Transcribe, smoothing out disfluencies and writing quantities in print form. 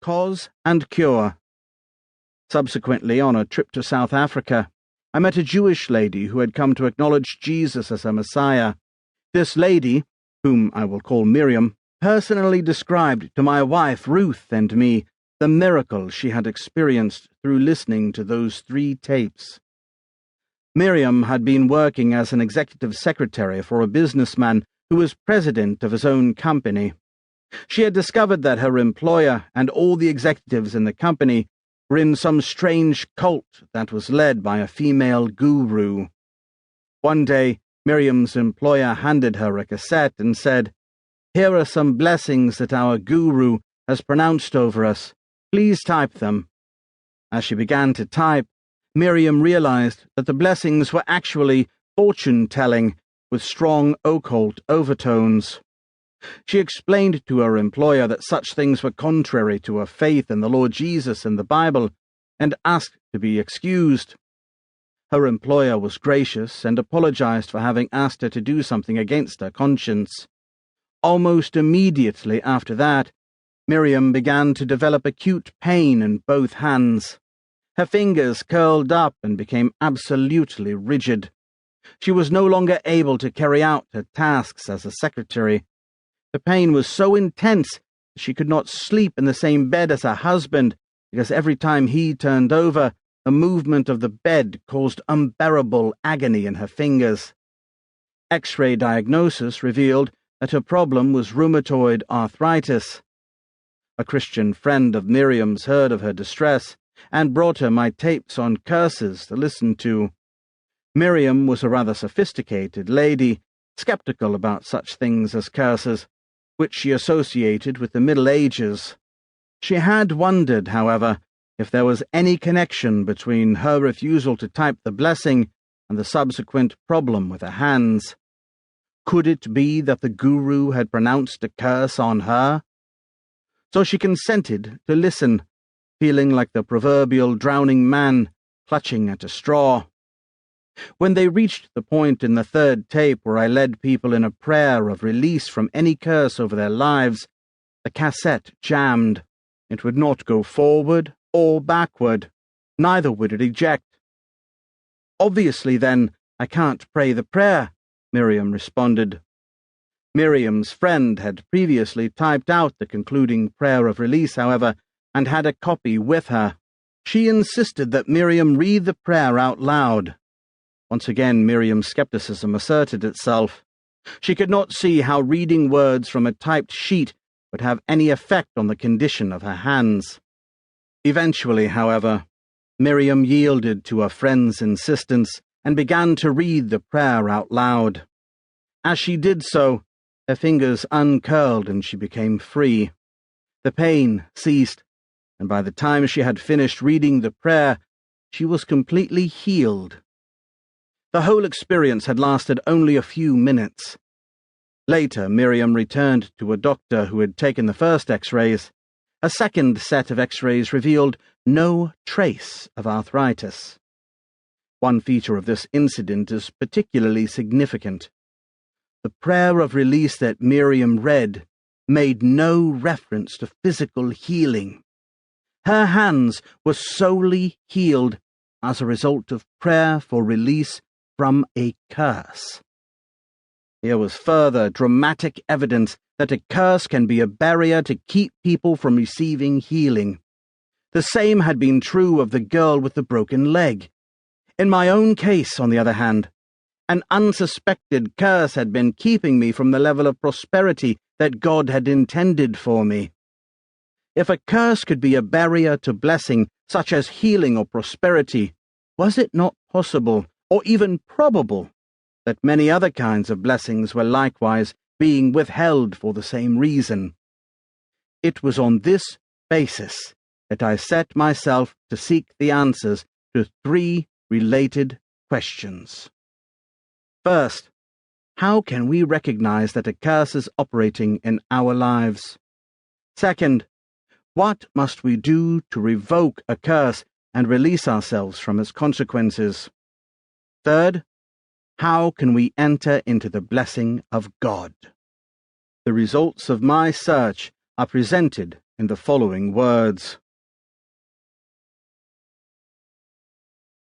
Cause and Cure. Subsequently, on a trip to South Africa, I met a Jewish lady who had come to acknowledge Jesus as her Messiah. This lady, whom I will call Miriam, personally described to my wife Ruth and me the miracle she had experienced through listening to those 3 tapes. Miriam had been working as an executive secretary for a businessman who was president of his own company. She had discovered that her employer and all the executives in the company were in some strange cult that was led by a female guru. One day, Miriam's employer handed her a cassette and said, "Here are some blessings that our guru has pronounced over us. Please type them." As she began to type, Miriam realized that the blessings were actually fortune-telling with strong occult overtones. She explained to her employer that such things were contrary to her faith in the Lord Jesus and the Bible, and asked to be excused. Her employer was gracious and apologized for having asked her to do something against her conscience. Almost immediately after that, Miriam began to develop acute pain in both hands. Her fingers curled up and became absolutely rigid. She was no longer able to carry out her tasks as a secretary. The pain was so intense that she could not sleep in the same bed as her husband, because every time he turned over, the movement of the bed caused unbearable agony in her fingers. X-ray diagnosis revealed that her problem was rheumatoid arthritis. A Christian friend of Miriam's heard of her distress and brought her my tapes on curses to listen to. Miriam was a rather sophisticated lady, skeptical about such things as curses, which she associated with the Middle Ages. She had wondered, however, if there was any connection between her refusal to type the blessing and the subsequent problem with her hands. Could it be that the guru had pronounced a curse on her? So she consented to listen, feeling like the proverbial drowning man clutching at a straw. When they reached the point in the 3rd tape where I led people in a prayer of release from any curse over their lives, the cassette jammed. It would not go forward or backward. Neither would it eject. "Obviously, then, I can't pray the prayer," Miriam responded. Miriam's friend had previously typed out the concluding prayer of release, however, and had a copy with her. She insisted that Miriam read the prayer out loud. Once again, Miriam's skepticism asserted itself. She could not see how reading words from a typed sheet would have any effect on the condition of her hands. Eventually, however, Miriam yielded to her friend's insistence and began to read the prayer out loud. As she did so, her fingers uncurled and she became free. The pain ceased, and by the time she had finished reading the prayer, she was completely healed. The whole experience had lasted only a few minutes. Later, Miriam returned to a doctor who had taken the first X-rays. A second set of X-rays revealed no trace of arthritis. One feature of this incident is particularly significant. The prayer of release that Miriam read made no reference to physical healing. Her hands were solely healed as a result of prayer for release from a curse. Here was further dramatic evidence that a curse can be a barrier to keep people from receiving healing. The same had been true of the girl with the broken leg. In my own case, on the other hand, an unsuspected curse had been keeping me from the level of prosperity that God had intended for me. If a curse could be a barrier to blessing, such as healing or prosperity, was it not possible, or even probable, that many other kinds of blessings were likewise being withheld for the same reason? It was on this basis that I set myself to seek the answers to 3 related questions. First, how can we recognize that a curse is operating in our lives? Second, what must we do to revoke a curse and release ourselves from its consequences? Third, how can we enter into the blessing of God? The results of my search are presented in the following words.